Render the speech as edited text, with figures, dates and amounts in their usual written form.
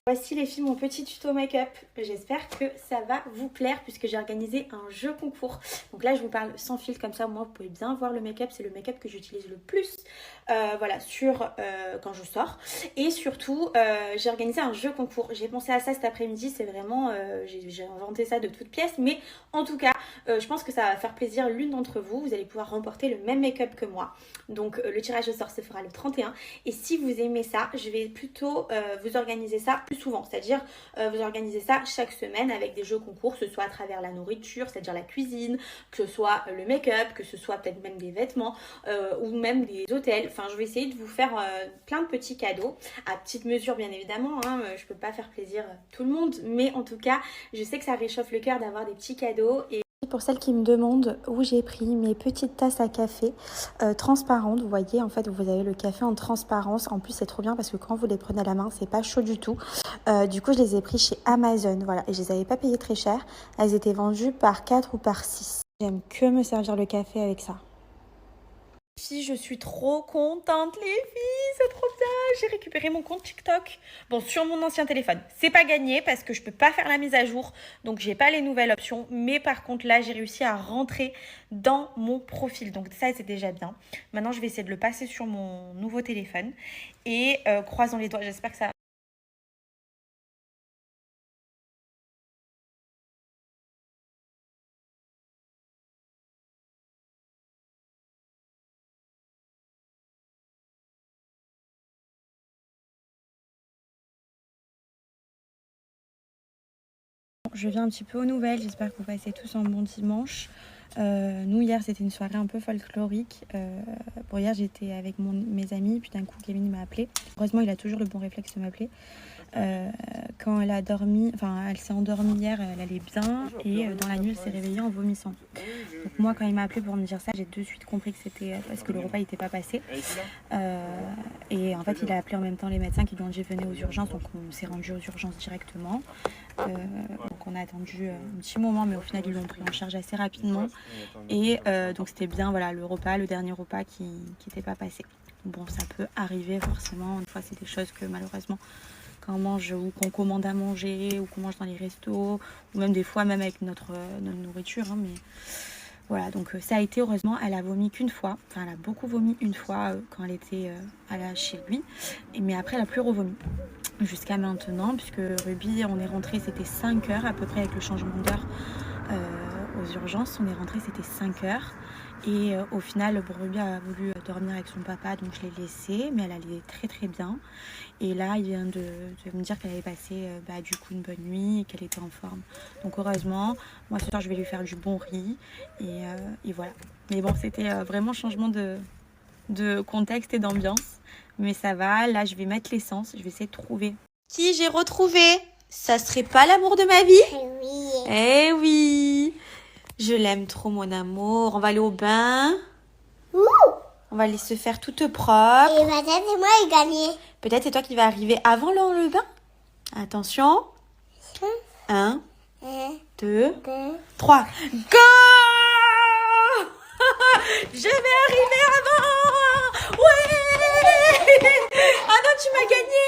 Voici les filles mon petit tuto make-up, j'espère que ça va vous plaire puisque j'ai organisé un jeu concours. Donc là je vous parle sans filtre comme ça, au moins vous pouvez bien voir le make-up, c'est le make-up que j'utilise le plus voilà, quand je sors. Et surtout j'ai organisé un jeu concours, j'ai pensé à ça cet après-midi, c'est vraiment, j'ai inventé ça de toutes pièces. Mais en tout cas je pense que ça va faire plaisir l'une d'entre vous, vous allez pouvoir remporter le même make-up que moi. Donc le tirage au sort se fera le 31 et si vous aimez ça, je vais plutôt vous organiser ça plus souvent, c'est-à-dire vous organisez ça chaque semaine avec des jeux concours, que ce soit à travers la nourriture, c'est-à-dire la cuisine, que ce soit le make-up, que ce soit peut-être même des vêtements ou même des hôtels. Enfin, je vais essayer de vous faire plein de petits cadeaux, à petite mesure bien évidemment, hein. Je peux pas faire plaisir tout le monde, mais en tout cas, je sais que ça réchauffe le cœur d'avoir des petits cadeaux. Et pour celles qui me demandent où j'ai pris mes petites tasses à café transparentes, vous voyez, en fait vous avez le café en transparence. En plus c'est trop bien parce que quand vous les prenez à la main c'est pas chaud du tout. Du coup je les ai pris chez Amazon, voilà, et je les avais pas payées très cher. Elles étaient vendues par 4 ou par 6. J'aime que me servir le café avec ça. Si je suis trop contente les filles, c'est trop bien, j'ai récupéré mon compte TikTok. Bon, sur mon ancien téléphone, c'est pas gagné parce que je peux pas faire la mise à jour, donc j'ai pas les nouvelles options. Mais par contre là, j'ai réussi à rentrer dans mon profil, donc ça c'est déjà bien. Maintenant, je vais essayer de le passer sur mon nouveau téléphone et croisons les doigts, j'espère que ça... Je viens un petit peu aux nouvelles, j'espère que vous passez tous un bon dimanche. Nous hier c'était une soirée un peu folklorique. Bon, hier j'étais avec mes amis, puis d'un coup Kevin m'a appelé. Heureusement il a toujours le bon réflexe de m'appeler. Quand elle a dormi, enfin elle s'est endormie hier, elle allait bien et dans la nuit elle s'est réveillée en vomissant. Donc moi quand il m'a appelé pour me dire ça, j'ai de suite compris que c'était parce que le repas n'était pas passé. Et en fait il a appelé en même temps les médecins qui lui ont dit venez aux urgences, donc on s'est rendu aux urgences directement. Donc on a attendu un petit moment, mais au final ils l'ont pris en charge assez rapidement. Et donc c'était bien, voilà, le dernier repas qui n'était pas passé. Bon, ça peut arriver forcément, une fois c'est des choses que malheureusement quand on mange ou qu'on commande à manger ou qu'on mange dans les restos ou même des fois même avec notre nourriture, hein, mais voilà, donc ça a été, heureusement elle a vomi qu'une fois, enfin elle a beaucoup vomi une fois quand elle était chez lui, mais après elle a plus revomi jusqu'à maintenant, puisque Ruby on est rentré, c'était 5 heures à peu près avec le changement d'heure aux urgences, on est rentré, c'était 5 heures. Et au final, Ruby a voulu dormir avec son papa, donc je l'ai laissée, mais elle allait très très bien. Et là, il vient de me dire qu'elle avait passé du coup une bonne nuit et qu'elle était en forme. Donc heureusement, moi ce soir je vais lui faire du bon riz et voilà. Mais bon, c'était vraiment changement de contexte et d'ambiance. Mais ça va, là je vais mettre l'essence, je vais essayer de trouver. Qui j'ai retrouvé? Ça serait pas l'amour de ma vie? Oui. Eh oui! Je l'aime trop, mon amour. On va aller au bain. Ouh. On va aller se faire toute propre. Et peut-être c'est moi qui ai gagné. Peut-être c'est toi qui vas arriver avant le bain. Attention. 1, 2, 3. Go! Je vais arriver avant! Ouais! Ah non, tu m'as gagné!